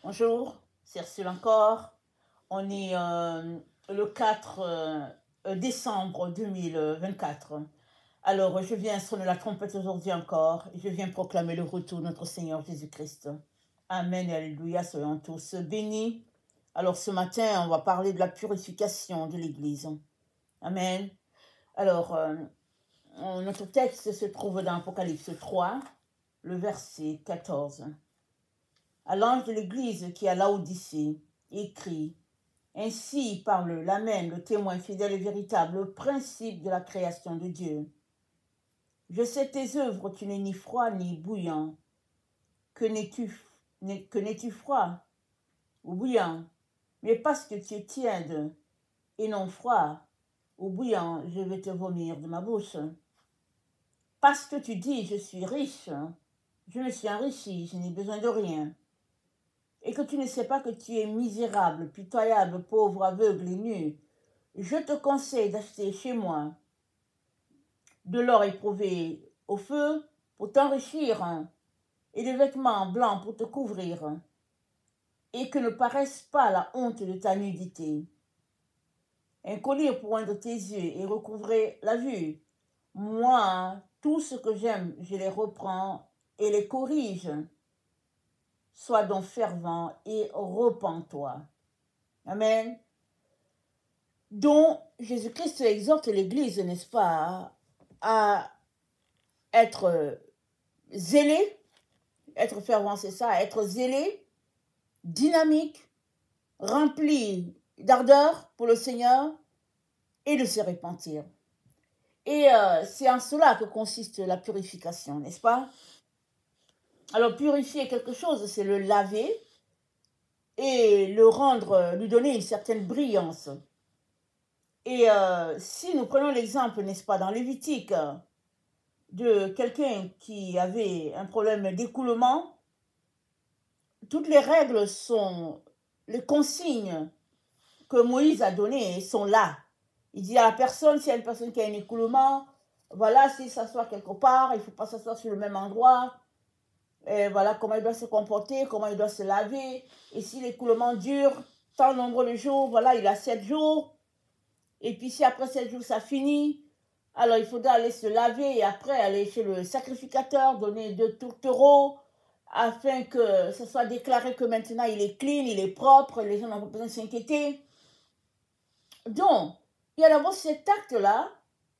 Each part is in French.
Bonjour, c'est Ursule encore. On est le 4 décembre 2024. Alors, je viens sonner la trompette aujourd'hui encore. Je viens proclamer le retour de notre Seigneur Jésus-Christ. Amen et alléluia, soyons tous bénis. Alors, ce matin, on va parler de la purification de l'Église. Amen. Alors, notre texte se trouve dans Apocalypse 3, le verset 14. À l'ange de l'église qui est à Laodicée, écrit: Ainsi parle l'Amen, le témoin fidèle et véritable, le principe de la création de Dieu. Je sais tes œuvres, tu n'es ni froid ni bouillant. Que n'es-tu froid ou bouillant? Mais parce que tu es tiède et non froid ou bouillant, je vais te vomir de ma bouche. Parce que tu dis, je suis riche, je me suis enrichi, je n'ai besoin de rien. Et que tu ne sais pas que tu es misérable, pitoyable, pauvre, aveugle et nu, je te conseille d'acheter chez moi de l'or éprouvé au feu pour t'enrichir et des vêtements blancs pour te couvrir, et que ne paraisse pas la honte de ta nudité. Un collier pour oindre tes yeux et recouvrer la vue. Moi, tout ce que j'aime, je les reprends et les corrige. Sois donc fervent et repens-toi. Amen. Donc, Jésus-Christ exhorte l'Église, n'est-ce pas, à être zélé, être fervent, c'est ça, être zélé, dynamique, rempli d'ardeur pour le Seigneur et de se repentir. Et c'est en cela que consiste la purification, n'est-ce pas? Alors, purifier quelque chose, c'est le laver et le rendre, lui donner une certaine brillance. Et si nous prenons l'exemple, n'est-ce pas, dans Lévitique, de quelqu'un qui avait un problème d'écoulement, toutes les règles sont, les consignes que Moïse a données sont là. Il dit à la personne, s'il y a une personne qui a un écoulement, voilà, s'il s'assoit quelque part, il ne faut pas s'asseoir sur le même endroit, et voilà comment il doit se comporter, comment il doit se laver, et si l'écoulement dure tant nombre de jours, voilà, il a 7 jours, et puis si après 7 jours ça finit, alors il faudra aller se laver et après aller chez le sacrificateur, donner 2 tourtereaux, afin que ce soit déclaré que maintenant il est clean, il est propre, les gens n'ont pas besoin de s'inquiéter. Donc, il y a d'abord cet acte-là,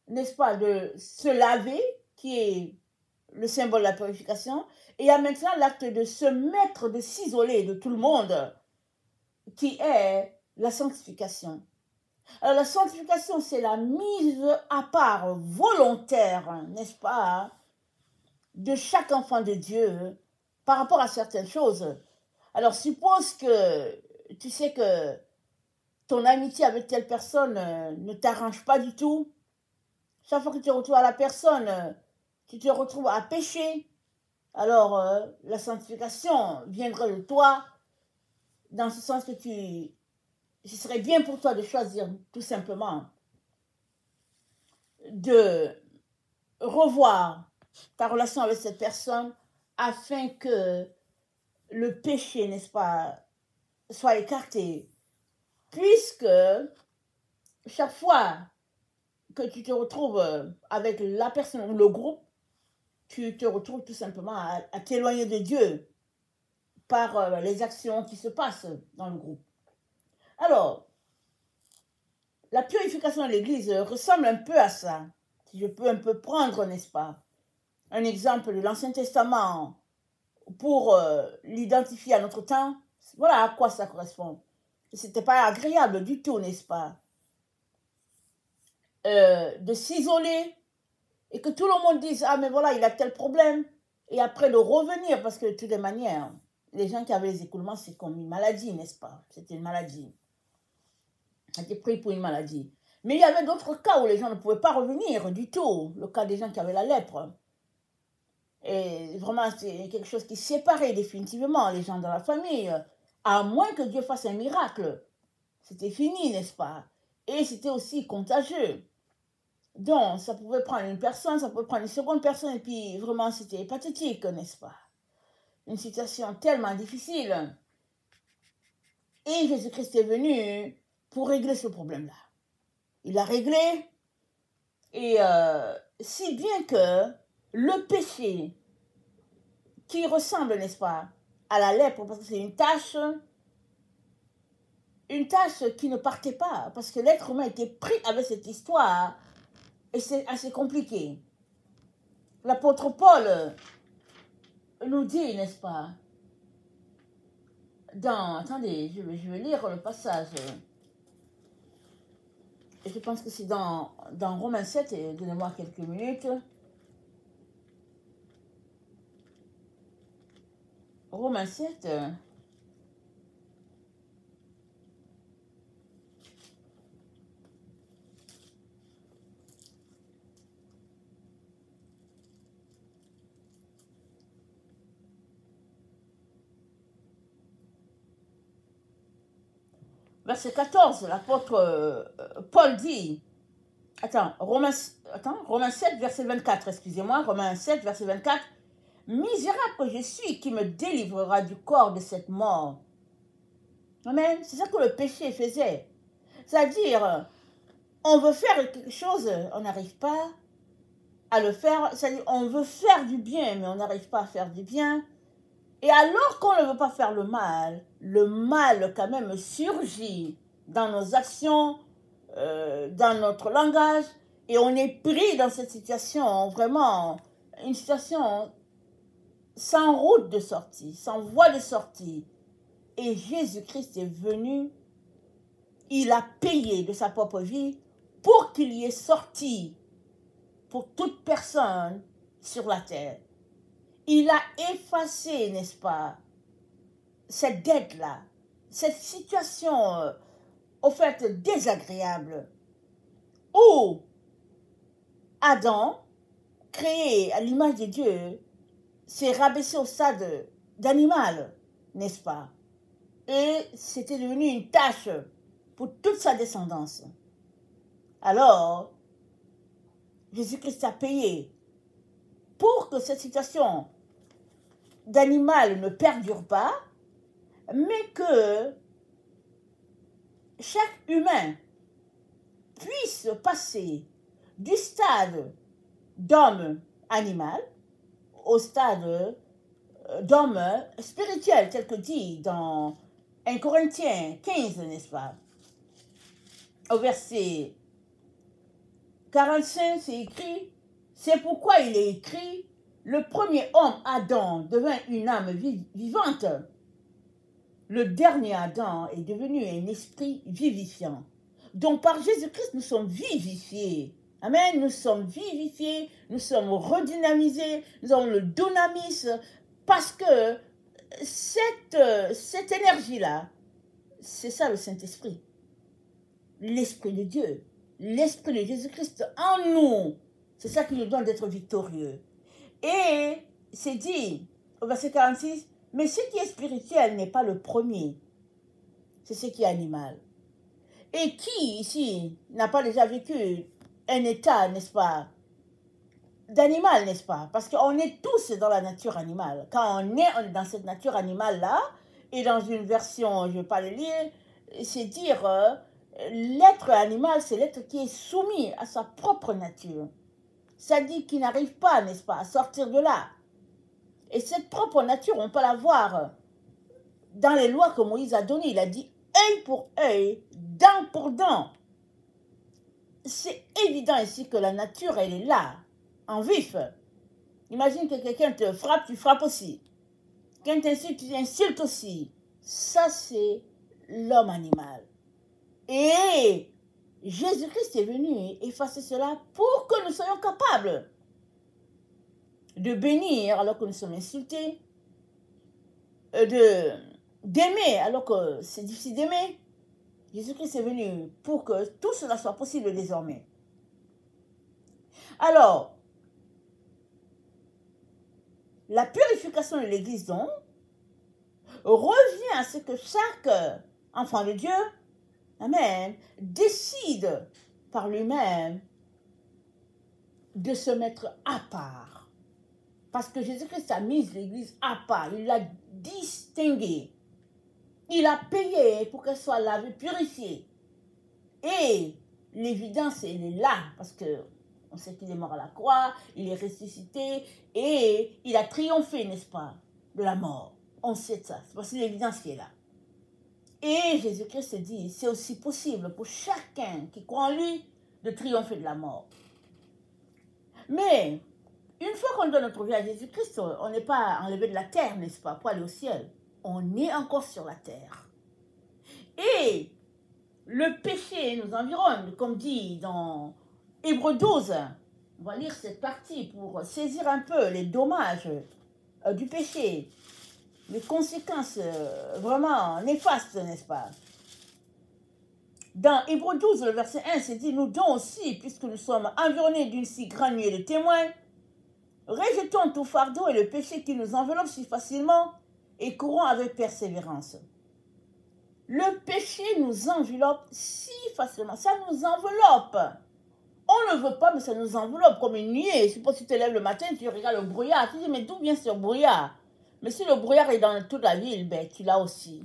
n'est-ce pas, de se laver, qui est le symbole de la purification, et il y a maintenant l'acte de se mettre, de s'isoler de tout le monde, qui est la sanctification. Alors, la sanctification, c'est la mise à part volontaire, n'est-ce pas, de chaque enfant de Dieu par rapport à certaines choses. Alors, suppose que tu sais que ton amitié avec telle personne ne t'arrange pas du tout. Chaque fois que tu te retrouves à la personne, tu te retrouves à pécher. Alors, la sanctification viendrait de toi, dans ce sens que ce serait bien pour toi de choisir tout simplement de revoir ta relation avec cette personne afin que le péché, n'est-ce pas, soit écarté. Puisque chaque fois que tu te retrouves avec la personne ou le groupe, tu te retrouves tout simplement à t'éloigner de Dieu par les actions qui se passent dans le groupe. Alors, la purification de l'Église ressemble un peu à ça. Si je peux un peu prendre, n'est-ce pas, un exemple de l'Ancien Testament pour l'identifier à notre temps, voilà à quoi ça correspond. C'était pas agréable du tout, n'est-ce pas, de s'isoler et que tout le monde dise, ah mais voilà, il a tel problème, et après de revenir, parce que de toutes les manières, les gens qui avaient les écoulements, c'est comme une maladie, n'est-ce pas? C'était une maladie. On était pris pour une maladie. Mais il y avait d'autres cas où les gens ne pouvaient pas revenir du tout. Le cas des gens qui avaient la lèpre. Et vraiment, c'est quelque chose qui séparait définitivement les gens dans la famille. À moins que Dieu fasse un miracle. C'était fini, n'est-ce pas? Et c'était aussi contagieux. Donc, ça pouvait prendre une personne, ça pouvait prendre une seconde personne, et puis vraiment, c'était pathétique, n'est-ce pas? Une situation tellement difficile. Et Jésus-Christ est venu pour régler ce problème-là. Il a réglé, et si bien que le péché qui ressemble, n'est-ce pas, à la lèpre, parce que c'est une tâche qui ne partait pas, parce que l'être humain était pris avec cette histoire, et c'est assez compliqué. L'apôtre Paul nous dit, n'est-ce pas, attendez, je vais lire le passage. Je pense que c'est dans Romains 7, et donnez-moi quelques minutes. Romains 7. Verset 14, l'apôtre Paul dit, Romains 7, verset 24, excusez-moi, Romains 7, verset 24, « Misérable que je suis, qui me délivrera du corps de cette mort. » Amen. C'est ça que le péché faisait. C'est-à-dire, on veut faire quelque chose, on n'arrive pas à le faire. C'est-à-dire, on veut faire du bien, mais on n'arrive pas à faire du bien. Et alors qu'on ne veut pas faire le mal quand même surgit dans nos actions, dans notre langage, et on est pris dans cette situation, vraiment, une situation sans route de sortie, sans voie de sortie. Et Jésus-Christ est venu, il a payé de sa propre vie pour qu'il y ait sorti pour toute personne sur la terre. Il a effacé, n'est-ce pas, cette dette-là, cette situation, au fait, désagréable, où Adam, créé à l'image de Dieu, s'est rabaissé au stade d'animal, n'est-ce pas? Et c'était devenu une tâche pour toute sa descendance. Alors, Jésus-Christ a payé pour que cette situation d'animal ne perdure pas, mais que chaque humain puisse passer du stade d'homme animal au stade d'homme spirituel, tel que dit dans 1 Corinthiens 15, n'est-ce pas? Au verset 45, c'est écrit, c'est pourquoi il est écrit, le premier homme, Adam, devint une âme vivante. Le dernier Adam est devenu un esprit vivifiant. Donc par Jésus-Christ, nous sommes vivifiés. Amen, nous sommes vivifiés, nous sommes redynamisés, nous avons le dunamis, parce que cette énergie-là, c'est ça le Saint-Esprit. L'Esprit de Dieu, l'Esprit de Jésus-Christ en nous. C'est ça qui nous donne d'être victorieux. Et c'est dit au verset 46, mais ce qui est spirituel n'est pas le premier, c'est ce qui est animal. Et qui ici n'a pas déjà vécu un état, n'est-ce pas, d'animal, n'est-ce pas? Parce qu'on est tous dans la nature animale. Quand on est dans cette nature animale-là, et dans une version, je ne vais pas le lire, c'est dire, l'être animal, c'est l'être qui est soumis à sa propre nature. Ça dit qu'il n'arrive pas, n'est-ce pas, à sortir de là. Et cette propre nature, on peut la voir dans les lois que Moïse a données. Il a dit œil pour œil, dent pour dent. C'est évident ici que la nature, elle est là, en vif. Imagine que quelqu'un te frappe, tu frappes aussi. Quelqu'un t'insulte, tu insultes aussi. Ça, c'est l'homme animal. Et Jésus-Christ est venu effacer cela pour que nous soyons capables de bénir alors que nous sommes insultés, d'aimer alors que c'est difficile d'aimer. Jésus-Christ est venu pour que tout cela soit possible désormais. Alors, la purification de l'Église, donc, revient à ce que chaque enfant de Dieu, amen, décide par lui-même de se mettre à part. Parce que Jésus-Christ a mis l'Église à part, il l'a distinguée. Il a payé pour qu'elle soit lavée, purifiée. Et l'évidence, elle est là, parce que on sait qu'il est mort à la croix, il est ressuscité, et il a triomphé, n'est-ce pas, de la mort. On sait ça, c'est parce que l'évidence qui est là. Et Jésus-Christ dit, c'est aussi possible pour chacun qui croit en lui de triompher de la mort. Mais, une fois qu'on donne notre vie à Jésus-Christ, on n'est pas enlevé de la terre, n'est-ce pas, pour aller au ciel. On est encore sur la terre. Et le péché nous environne, comme dit dans Hébreux 12. On va lire cette partie pour saisir un peu les dommages du péché, les conséquences vraiment néfastes, n'est-ce pas? Dans Hébreux 12, le verset 1, c'est dit, nous donc aussi, puisque nous sommes environnés d'une si grande nuée de témoins, rejetons tout fardeau et le péché qui nous enveloppe si facilement et courons avec persévérance. Le péché nous enveloppe si facilement, ça nous enveloppe. On ne veut pas, mais ça nous enveloppe comme une nuée. Je suppose que tu te lèves le matin, tu regardes le brouillard, tu dis, mais d'où vient ce brouillard? Mais si le brouillard est dans toute la ville, ben, tu l'as aussi.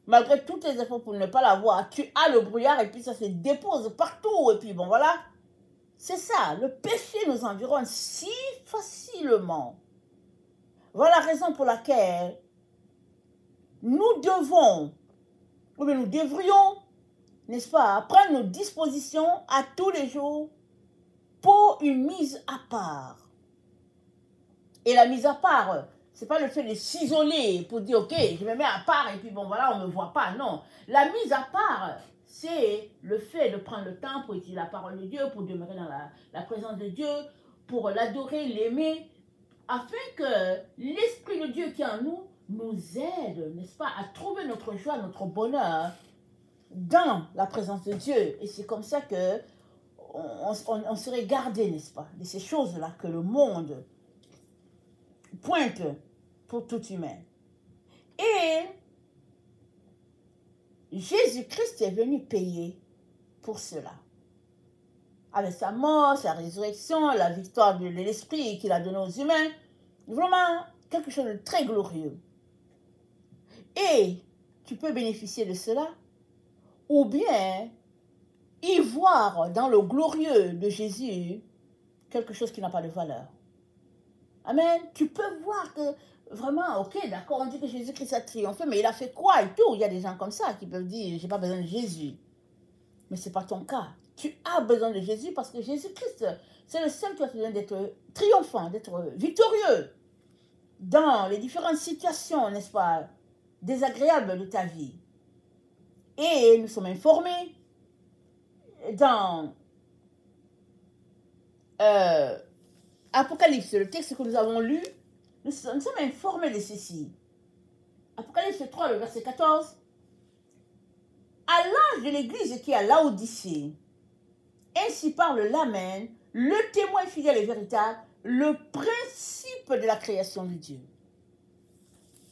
Malgré tous tes efforts pour ne pas l'avoir, tu as le brouillard et puis ça se dépose partout. Et puis bon, voilà. C'est ça, le péché nous environne si facilement. Voilà la raison pour laquelle nous devons, ou bien nous devrions, n'est-ce pas, prendre nos dispositions à tous les jours pour une mise à part. Et la mise à part, c'est pas le fait de s'isoler pour dire, ok, je me mets à part et puis bon, voilà, on ne me voit pas. Non, la mise à part, c'est le fait de prendre le temps pour étudier la parole de Dieu, pour demeurer dans la présence de Dieu, pour l'adorer, l'aimer, afin que l'Esprit de Dieu qui est en nous aide, n'est-ce pas, à trouver notre joie, notre bonheur dans la présence de Dieu. Et c'est comme ça que on serait gardé, n'est-ce pas, de ces choses-là que le monde pointe pour tout humain. Et Jésus-Christ est venu payer pour cela. Avec sa mort, sa résurrection, la victoire de l'Esprit qu'il a donné aux humains, vraiment quelque chose de très glorieux. Et tu peux bénéficier de cela, ou bien y voir dans le glorieux de Jésus quelque chose qui n'a pas de valeur. Amen. Tu peux voir que vraiment, ok, d'accord, on dit que Jésus-Christ a triomphé, mais il a fait quoi et tout? Il y a des gens comme ça qui peuvent dire, j'ai pas besoin de Jésus. Mais ce n'est pas ton cas. Tu as besoin de Jésus parce que Jésus-Christ, c'est le seul qui a besoin d'être triomphant, d'être victorieux dans les différentes situations, n'est-ce pas, désagréables de ta vie. Et nous sommes informés dans Apocalypse, le texte que nous avons lu, nous sommes informés de ceci. Apocalypse 3, le verset 14. À l'ange de l'église qui est à Laodicée, ainsi parle l'Amen, le témoin fidèle et véritable, le principe de la création de Dieu.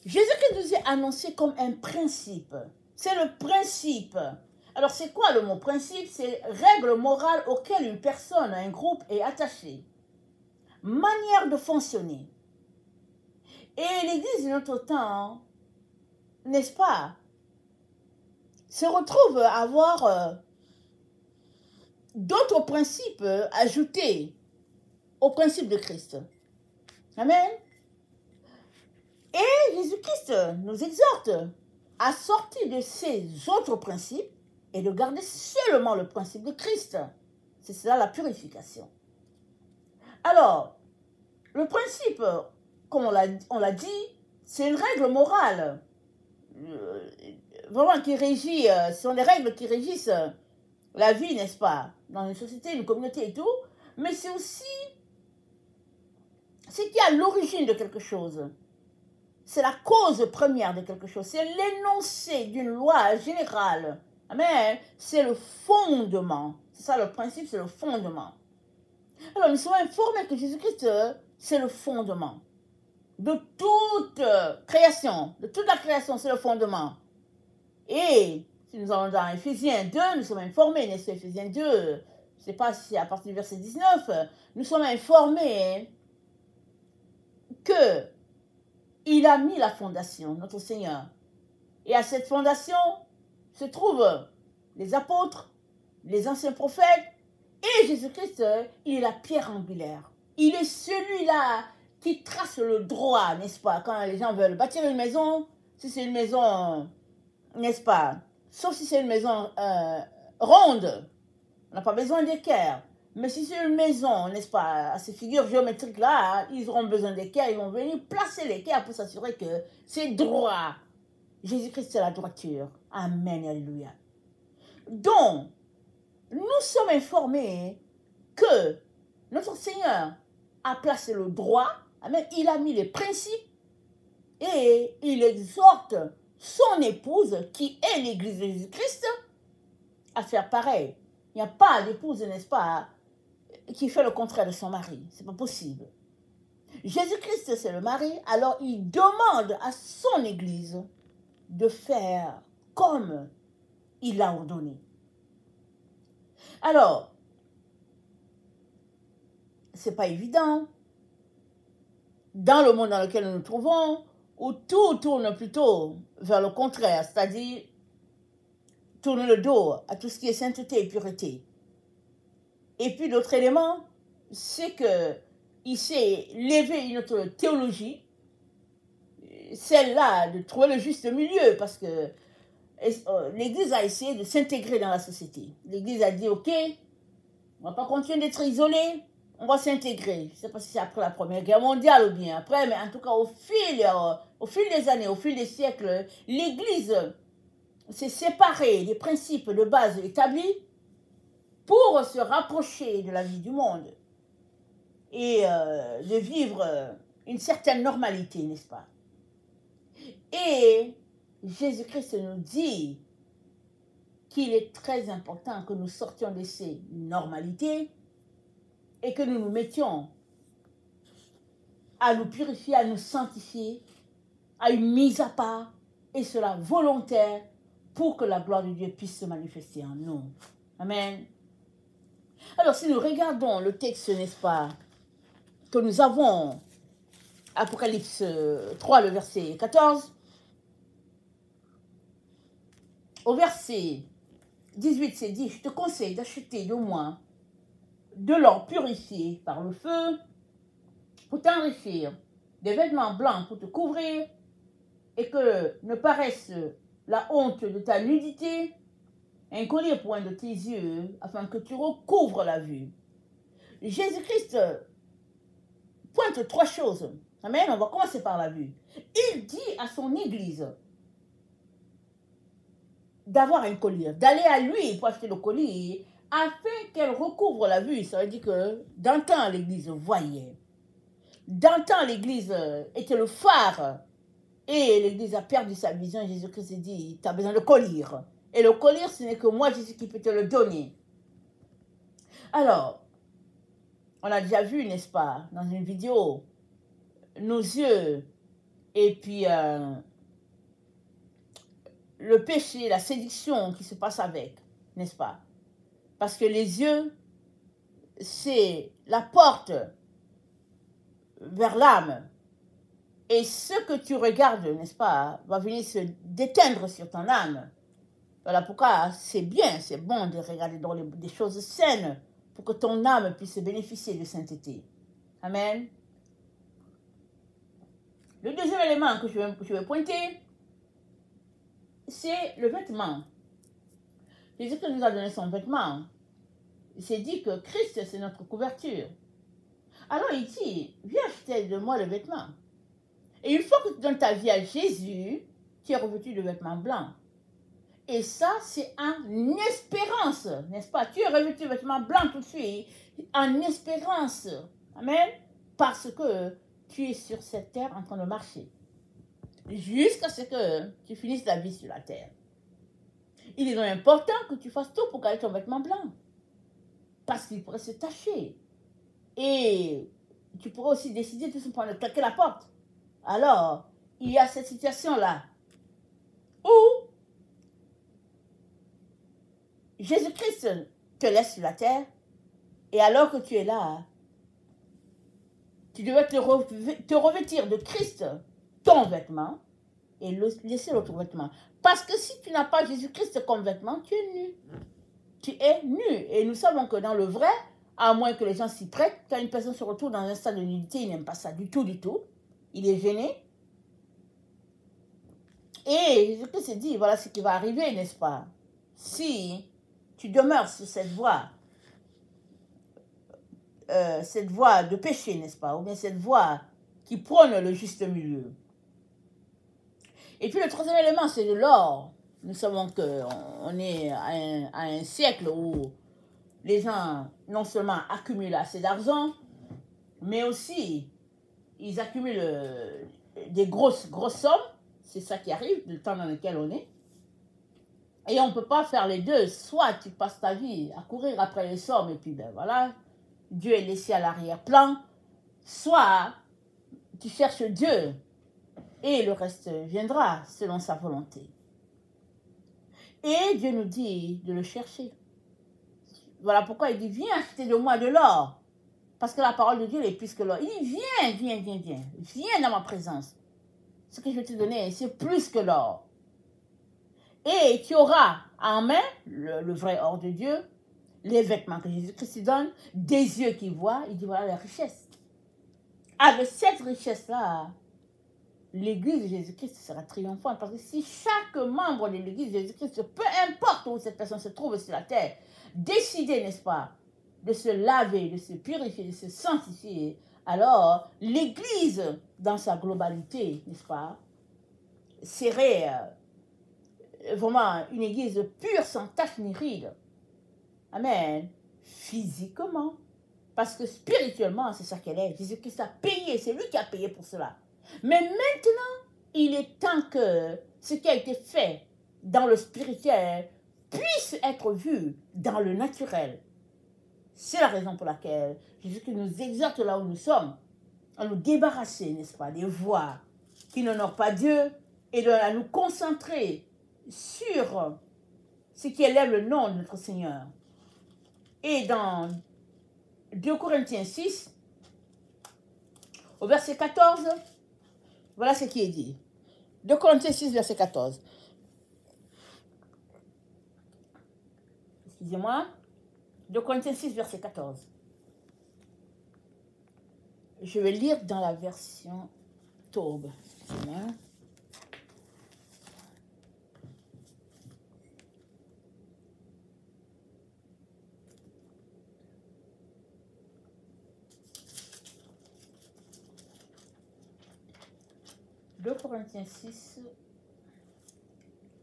Jésus-Christ nous est annoncé comme un principe. C'est le principe. Alors c'est quoi le mot principe? C'est règle morale auquel une personne, un groupe est attaché. Manière de fonctionner. Et l'église de notre temps, n'est-ce pas, se retrouve à avoir d'autres principes ajoutés au principe de Christ. Amen. Et Jésus-Christ nous exhorte à sortir de ces autres principes et de garder seulement le principe de Christ. C'est cela la purification. Alors, le principe, comme on l'a dit, c'est une règle morale. Vraiment qui régit, ce sont des règles qui régissent la vie, n'est-ce pas, dans une société, une communauté et tout, mais c'est aussi ce qui est à l'origine de quelque chose. C'est la cause première de quelque chose. C'est l'énoncé d'une loi générale. Amen. C'est le fondement. C'est ça le principe, c'est le fondement. Alors nous sommes informés que Jésus-Christ, c'est le fondement de toute création. De toute la création, c'est le fondement. Et si nous allons dans Éphésiens 2, nous sommes informés, n'est-ce pas, Éphésiens 2, je ne sais pas si à partir du verset 19, nous sommes informés que il a mis la fondation, notre Seigneur. Et à cette fondation se trouvent les apôtres, les anciens prophètes, et Jésus-Christ, il est la pierre angulaire. Il est celui-là qui trace le droit, n'est-ce pas? Quand les gens veulent bâtir une maison, si c'est une maison, n'est-ce pas? Sauf si c'est une maison ronde, on n'a pas besoin d'équerre. Mais si c'est une maison, n'est-ce pas, à ces figures géométriques-là, ils auront besoin d'équerre, ils vont venir placer l'équerre pour s'assurer que c'est droit. Jésus-Christ, c'est la droiture. Amen, alléluia. Donc, nous sommes informés que notre Seigneur a placé le droit, amen, il a mis les principes et il exhorte son épouse, qui est l'Église de Jésus-Christ, à faire pareil. Il n'y a pas d'épouse, n'est-ce pas, qui fait le contraire de son mari. C'est pas possible. Jésus-Christ, c'est le mari, alors il demande à son Église de faire comme il l'a ordonné. Alors, c'est pas évident. Dans le monde dans lequel nous nous trouvons, où tout tourne plutôt vers le contraire, c'est-à-dire tourne le dos à tout ce qui est sainteté et pureté. Et puis l'autre élément, c'est que il s'est levé une autre théologie, celle-là de trouver le juste milieu, parce que l'Église a essayé de s'intégrer dans la société. L'Église a dit, ok, on ne va pas continuer d'être isolé, on va s'intégrer. Je ne sais pas si c'est après la Première Guerre mondiale ou bien après, mais en tout cas, au fil des années, au fil des siècles, l'Église s'est séparée des principes de base établis pour se rapprocher de la vie du monde et de vivre une certaine normalité, n'est-ce pas? Et Jésus-Christ nous dit qu'il est très important que nous sortions de ces normalités et que nous nous mettions à nous purifier, à nous sanctifier, à une mise à part, et cela volontaire, pour que la gloire de Dieu puisse se manifester en nous. Amen. Alors, si nous regardons le texte, n'est-ce pas, que nous avons, Apocalypse 3, le verset 14, au verset 18, c'est dit, je te conseille d'acheter de moi de l'or purifié par le feu pour t'enrichir, des vêtements blancs pour te couvrir, et que ne paraisse la honte de ta nudité, un collier pour un de tes yeux, afin que tu recouvres la vue. Jésus-Christ pointe trois choses. Amen. On va commencer par la vue. Il dit à son Église d'avoir un collier, d'aller à lui pour acheter le collier, afin qu'elle recouvre la vue. Ça veut dire que dans le temps, l'Église voyait. Dans le temps, l'Église était le phare. Et l'Église a perdu sa vision. Jésus-Christ dit, tu as besoin de collier. Et le collier, ce n'est que moi, Jésus, qui peux te le donner. Alors, on a déjà vu, n'est-ce pas, dans une vidéo, nos yeux, et puis le péché, la séduction qui se passe avec, n'est-ce pas? Parce que les yeux, c'est la porte vers l'âme. Et ce que tu regardes, n'est-ce pas, va venir se déteindre sur ton âme. Voilà pourquoi c'est bien, c'est bon de regarder dans des choses saines pour que ton âme puisse bénéficier de sainteté. Amen. Le deuxième élément que je vais pointer, c'est le vêtement. Jésus-Christ nous a donné son vêtement. Il s'est dit que Christ, c'est notre couverture. Alors il dit, viens acheter de moi le vêtement. Et une fois que tu donnes ta vie à Jésus, tu es revêtu de vêtements blancs. Et ça, c'est en espérance, n'est-ce pas? Tu es revêtu de vêtements blancs tout de suite, en espérance. Amen. Parce que tu es sur cette terre en train de marcher. Jusqu'à ce que tu finisses ta vie sur la terre. Il est donc important que tu fasses tout pour garder ton vêtement blanc. Parce qu'il pourrait se tacher. Et tu pourrais aussi décider tout simplement de claquer la porte. Alors, il y a cette situation-là où Jésus-Christ te laisse sur la terre et alors que tu es là, tu devais te revêtir de Christ, ton vêtement, et laisser l'autre vêtement. Parce que si tu n'as pas Jésus-Christ comme vêtement, tu es nu. Tu es nu. Et nous savons que dans le vrai, à moins que les gens s'y prêtent, quand une personne se retrouve dans un stade de nudité, il n'aime pas ça du tout, du tout. Il est gêné. Et Jésus-Christ s'est dit, voilà ce qui va arriver, n'est-ce pas? Si tu demeures sur cette voie de péché, n'est-ce pas? Ou bien cette voie qui prône le juste milieu. Et puis le troisième élément, c'est de l'or. Nous savons qu'on est à un siècle où les gens non seulement accumulent assez d'argent, mais aussi ils accumulent des grosses sommes. C'est ça qui arrive, le temps dans lequel on est. Et on ne peut pas faire les deux. Soit tu passes ta vie à courir après les sommes et puis ben voilà, Dieu est laissé à l'arrière-plan. Soit tu cherches Dieu et le reste viendra selon sa volonté. Et Dieu nous dit de le chercher. Voilà pourquoi il dit, viens acheter de moi de l'or. Parce que la parole de Dieu est plus que l'or. Il dit, viens dans ma présence. Ce que je vais te donner, c'est plus que l'or. Et tu auras en main le vrai or de Dieu, les vêtements que Jésus-Christ donne, des yeux qui voient. Il dit, voilà la richesse. Avec cette richesse-là, l'Église de Jésus-Christ sera triomphante. Parce que si chaque membre de l'Église de Jésus-Christ, peu importe où cette personne se trouve sur la terre, décider, n'est-ce pas, de se laver, de se purifier, de se sanctifier, alors l'Église, dans sa globalité, n'est-ce pas, serait vraiment une Église pure, sans tache ni ride. Amen. Physiquement. Parce que spirituellement, c'est ça qu'elle est. Jésus-Christ a payé, c'est lui qui a payé pour cela. Mais maintenant, il est temps que ce qui a été fait dans le spirituel puisse être vu dans le naturel. C'est la raison pour laquelle Jésus-Christ nous exhorte là où nous sommes, à nous débarrasser, n'est-ce pas, des voies qui n'honorent pas Dieu et à nous concentrer sur ce qui élève le nom de notre Seigneur. Et dans 2 Corinthiens 6, au verset 14, voilà ce qui est dit. 2 Corinthiens 6, verset 14. Excusez-moi. 2 Corinthiens 6, verset 14. Je vais lire dans la version Taube. Excusez-moi. « 2 Corinthiens 6,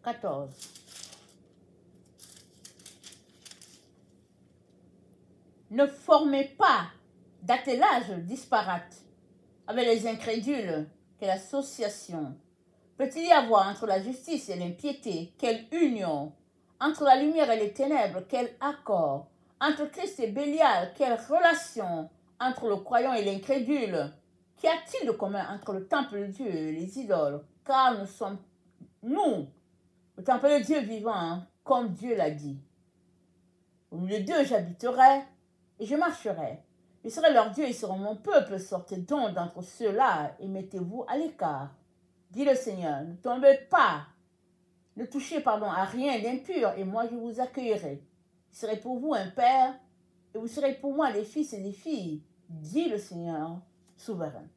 14. Ne formez pas d'attelage disparate avec les incrédules. Quelle association peut-il y avoir entre la justice et l'impiété? Quelle union entre la lumière et les ténèbres? Quel accord entre Christ et Bélial? Quelle relation entre le croyant et l'incrédule? Qu'y a-t-il de commun entre le temple de Dieu et les idoles? Car nous sommes, le temple de Dieu vivant, comme Dieu l'a dit. Au milieu d'eux, j'habiterai et je marcherai. Je serai leur Dieu, ils seront mon peuple. Sortez donc d'entre ceux-là et mettez-vous à l'écart. Dit le Seigneur, ne tombez pas, ne touchez à rien d'impur, et moi je vous accueillerai. Je serai pour vous un père, et vous serez pour moi des fils et des filles, dit le Seigneur souverain.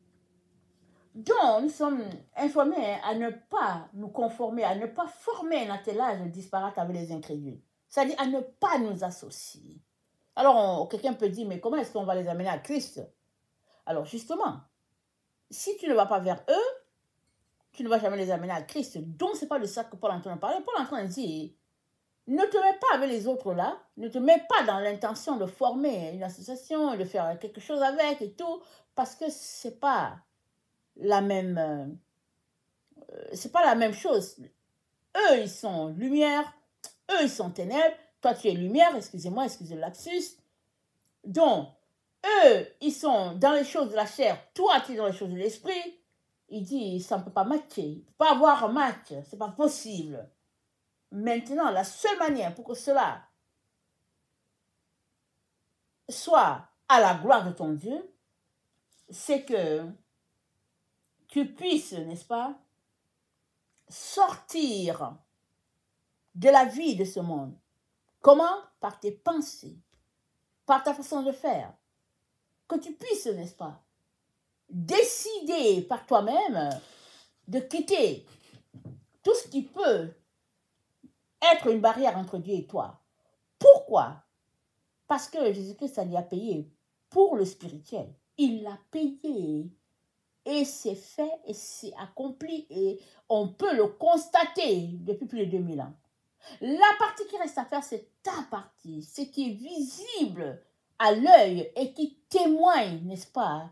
Donc, nous sommes informés à ne pas nous conformer, à ne pas former un attelage disparate avec les incrédules. C'est-à-dire à ne pas nous associer. Alors, quelqu'un peut dire, mais comment est-ce qu'on va les amener à Christ? Alors, justement, si tu ne vas pas vers eux, tu ne vas jamais les amener à Christ. Donc, ce n'est pas de ça que Paul est en train de parler. Paul est en train de dire, ne te mets pas avec les autres là, ne te mets pas dans l'intention de former une association, de faire quelque chose avec et tout, parce que c'est pas la même chose. Eux, ils sont lumière, eux, ils sont ténèbres, toi, tu es lumière, excusez le lapsus. Donc, eux, ils sont dans les choses de la chair, toi, tu es dans les choses de l'esprit. Il dit, ça ne peut pas matcher, il ne peut pas avoir un match, ce n'est pas possible. Maintenant, la seule manière pour que cela soit à la gloire de ton Dieu, c'est que tu puisses, n'est-ce pas, sortir de la vie de ce monde. Comment? Par tes pensées, par ta façon de faire. Que tu puisses, n'est-ce pas, décider par toi-même de quitter tout ce qui peut être une barrière entre Dieu et toi. Pourquoi? Parce que Jésus-Christ a payé pour le spirituel. Il l'a payé. Et c'est fait et c'est accompli. Et on peut le constater depuis plus de 2000 ans. La partie qui reste à faire, c'est ta partie. Ce qui est visible à l'œil et qui témoigne, n'est-ce pas,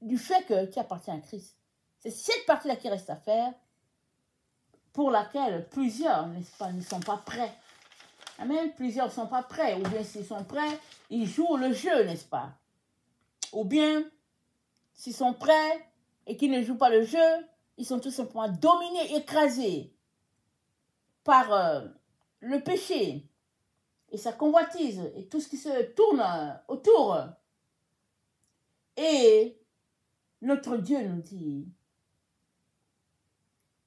du fait que tu appartiens à Christ. C'est cette partie-là qui reste à faire, pour laquelle plusieurs, n'est-ce pas, ne sont pas prêts. Amen. Plusieurs ne sont pas prêts. Ou bien s'ils sont prêts, ils jouent le jeu, n'est-ce pas? Ou bien, s'ils sont prêts et qu'ils ne jouent pas le jeu, ils sont tout simplement dominés, écrasés par le péché et sa convoitise et tout ce qui se tourne autour. Et notre Dieu nous dit,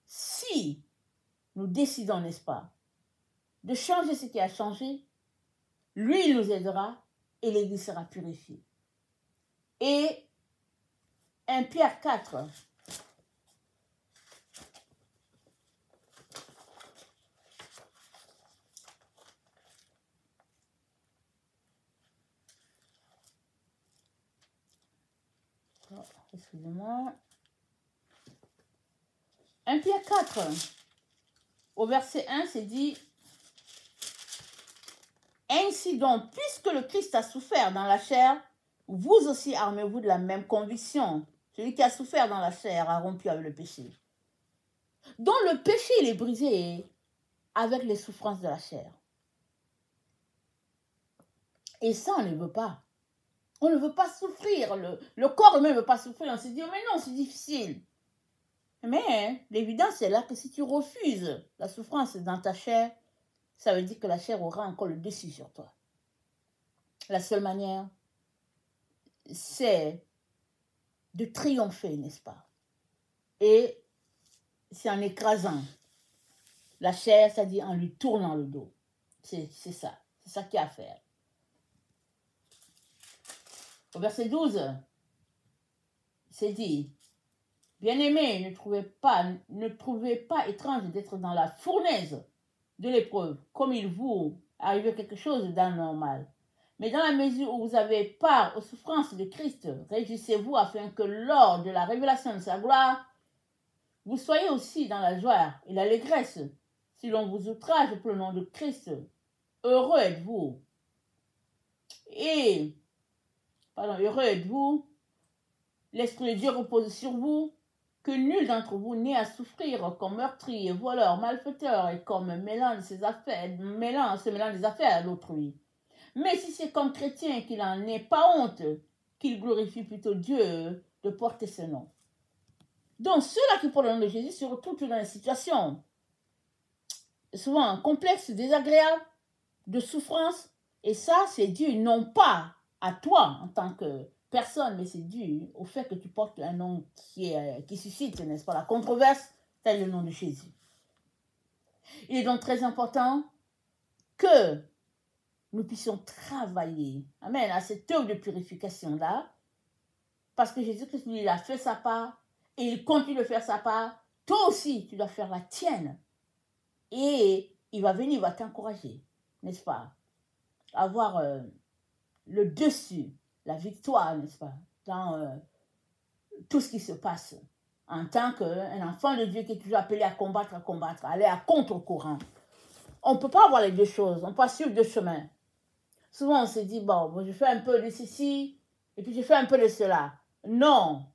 si nous décidons, n'est-ce pas, de changer ce qui a changé, lui, il nous aidera et l'Église sera purifiée. Et 1 Pierre 4, excusez-moi, 1 Pierre 4, au verset 1, c'est dit, ainsi donc, puisque le Christ a souffert dans la chair, vous aussi armez-vous de la même conviction. Celui qui a souffert dans la chair a rompu avec le péché. Donc le péché, il est brisé avec les souffrances de la chair. Et ça, on ne veut pas. On ne veut pas souffrir. Le corps humain ne veut pas souffrir. On se dit, oh, mais non, c'est difficile. Mais l'évidence est là que si tu refuses la souffrance dans ta chair, ça veut dire que la chair aura encore le dessus sur toi. La seule manière, c'est de triompher, n'est-ce pas? Et c'est en écrasant la chair, c'est-à-dire en lui tournant le dos. C'est ça. C'est ça qu'il y a à faire. Au verset 12, c'est dit, bien-aimés, ne trouvez pas étrange d'être dans la fournaise de l'épreuve, comme il vous arrive quelque chose d'anormal. Mais dans la mesure où vous avez part aux souffrances de Christ, réjouissez-vous afin que lors de la révélation de sa gloire, vous soyez aussi dans la joie et l'allégresse. Si l'on vous outrage pour le nom de Christ, heureux êtes-vous. Heureux êtes-vous. L'Esprit de Dieu repose sur vous, que nul d'entre vous n'ait à souffrir comme meurtrier, voleur, malfaiteur et comme mêlant des affaires à l'autrui. Mais si c'est comme chrétien qu'il n'en ait pas honte, qu'il glorifie plutôt Dieu de porter ce nom. Donc ceux-là qui portent le nom de Jésus se retrouvent dans une situation souvent complexe, désagréable, de souffrance. Et ça, c'est dû non pas à toi en tant que personne, mais c'est dû au fait que tu portes un nom qui suscite, n'est-ce pas, la controverse, tel le nom de Jésus. Il est donc très important que nous puissions travailler, amen, à cette œuvre de purification-là, parce que Jésus-Christ, lui, il a fait sa part, et il continue de faire sa part. Toi aussi, tu dois faire la tienne. Et il va venir, il va t'encourager, n'est-ce pas, à avoir le dessus, la victoire, n'est-ce pas, dans tout ce qui se passe en tant qu'un enfant de Dieu qui est toujours appelé à combattre, aller à contre-courant. On ne peut pas avoir les deux choses, on ne peut pas suivre deux chemins. Souvent, on se dit, bon, je fais un peu de ceci, et puis je fais un peu de cela. Non,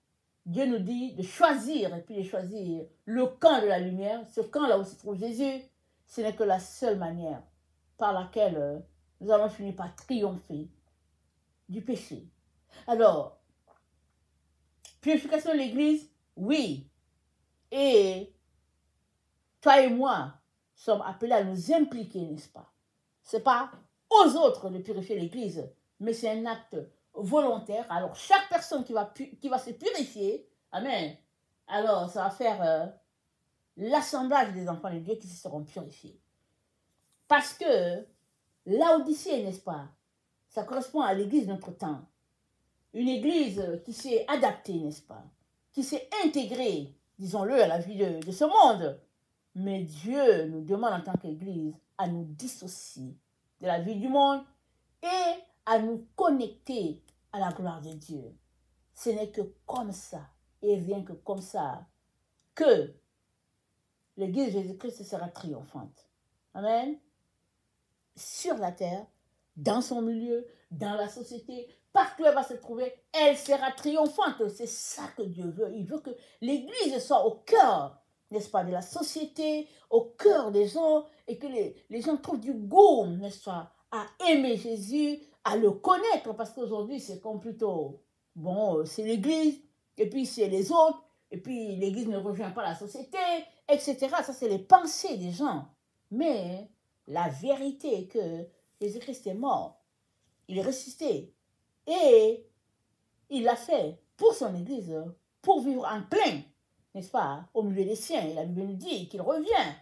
Dieu nous dit de choisir, et puis de choisir le camp de la lumière, ce camp-là où se trouve Jésus. Ce n'est que la seule manière par laquelle nous allons finir par triompher du péché. Alors, purification de l'Église, oui. Et toi et moi sommes appelés à nous impliquer, n'est-ce pas? Ce n'est pas aux autres de purifier l'Église, mais c'est un acte volontaire. Alors, chaque personne qui va se purifier, amen, alors ça va faire l'assemblage des enfants de Dieu qui se seront purifiés. Parce que Laodicée, n'est-ce pas, ça correspond à l'église de notre temps. Une église qui s'est adaptée, n'est-ce pas, qui s'est intégrée, disons-le, à la vie de ce monde. Mais Dieu nous demande en tant qu'église à nous dissocier de la vie du monde et à nous connecter à la gloire de Dieu. Ce n'est que comme ça, et rien que comme ça, que l'église de Jésus-Christ sera triomphante. Amen. Sur la terre, dans son milieu, dans la société, partout où elle va se trouver, elle sera triomphante. C'est ça que Dieu veut. Il veut que l'église soit au cœur, n'est-ce pas, de la société, au cœur des gens, et que les gens trouvent du goût, n'est-ce pas, à aimer Jésus, à le connaître, parce qu'aujourd'hui, c'est comme plutôt, bon, c'est l'église, et puis c'est les autres, et puis l'église ne rejoint pas la société, etc. Ça, c'est les pensées des gens. Mais la vérité est que Jésus-Christ est mort, il est ressuscité, et il l'a fait pour son église, pour vivre en plein, n'est-ce pas, au milieu des siens. La Bible nous dit qu'il revient.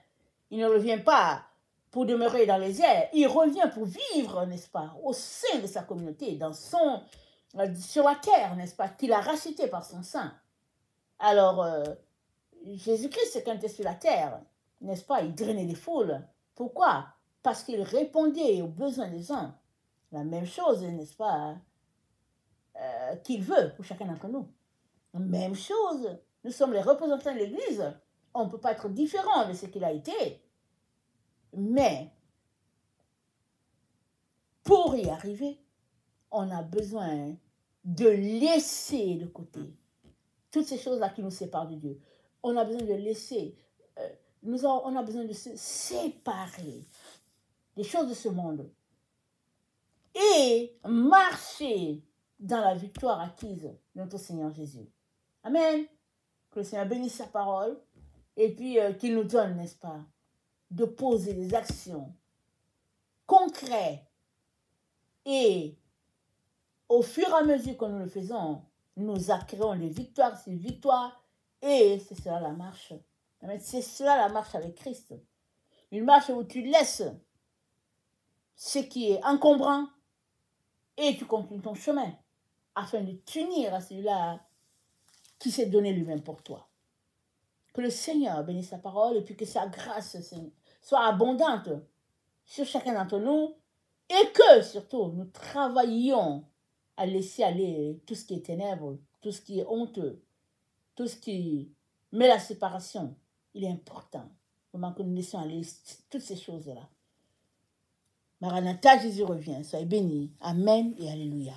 Il ne revient pas pour demeurer dans les airs, il revient pour vivre, n'est-ce pas, au sein de sa communauté, sur la terre, n'est-ce pas, qu'il a racheté par son sang. Alors, Jésus-Christ, quand il était sur la terre, n'est-ce pas, il drainait les foules. Pourquoi? Parce qu'il répondait aux besoins des gens. La même chose, n'est-ce pas, qu'il veut pour chacun d'entre nous. Même chose, nous sommes les représentants de l'Église. On ne peut pas être différent de ce qu'il a été. Mais, pour y arriver, on a besoin de laisser de côté toutes ces choses-là qui nous séparent de Dieu. On a besoin de laisser, on a besoin de se séparer des choses de ce monde et marcher dans la victoire acquise de notre Seigneur Jésus. Amen. Que le Seigneur bénisse sa parole et puis qu'il nous donne, n'est-ce pas, de poser des actions concrètes et au fur et à mesure que nous le faisons, nous acquérons des victoires sur victoires et c'est cela la marche. Amen. C'est cela la marche avec Christ. Une marche où tu laisses ce qui est encombrant et tu continues ton chemin afin de t'unir à celui-là qui s'est donné lui-même pour toi. Que le Seigneur bénisse sa parole et puis que sa grâce soit abondante sur chacun d'entre nous et que surtout nous travaillions à laisser aller tout ce qui est ténèbres, tout ce qui est honteux, tout ce qui met la séparation. Il est important vraiment que nous laissions aller toutes ces choses-là. Maranatha, Jésus revient. Soyez bénis. Amen et alléluia.